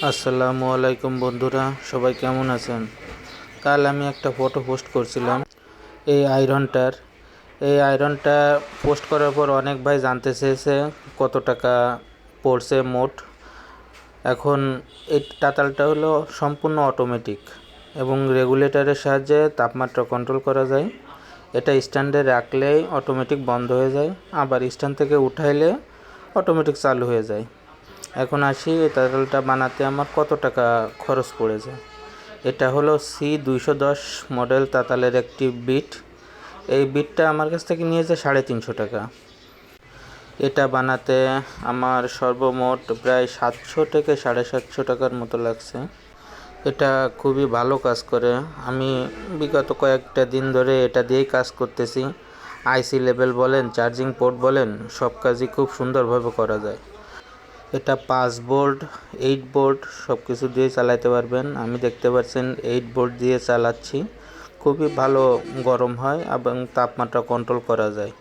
আসসালামু আলাইকুম বন্ধুরা, সবাই কেমন আছেন? কাল আমি একটা ফটো পোস্ট করছিলাম এই আয়রনটা পোস্ট করার পর অনেক ভাই জানতে চেয়েছে কত টাকা পড়ছে মোট। এখন এই তাতালটা হলো সম্পূর্ণ অটোমেটিক এবং রেগুলেটরের সাহায্যে তাপমাত্রা কন্ট্রোল করা যায়। এটা স্ট্যান্ডে রাখলেই অটোমেটিক বন্ধ হয়ে যায়, আবার স্ট্যান্ড থেকে উঠাইলে অটোমেটিক চালু হয়ে যায়। এখন আসি এই তাতালটা বানাতে আমার কত টাকা খরচ পড়েছে। এটা হলো C210 মডেল তাতালের একটি বিট। এই বিটটা আমার কাছ থেকে নিয়েছে 350 টাকা। এটা বানাতে আমার সর্বমোট প্রায় 700 থেকে 750 টাকার মতো লাগছে। এটা খুবই ভালো কাজ করে। আমি বিগত কয়েকটা দিন ধরে এটা দিয়েই কাজ করতেছি। আইসি লেভেল বলেন, চার্জিং পোর্ট বলেন, সব কাজই খুব সুন্দরভাবে করা যায়। এটা 5 ভোল্ট 8 ভোল্ট সব কিছু দিয়ে চালাতে পারবেন। আমি দেখতে পাচ্ছেন 8 ভোল্ট দিয়ে চালাচ্ছি। খুবই ভালো গরম হয় এবং তাপমাত্রা কন্ট্রোল করা যায়।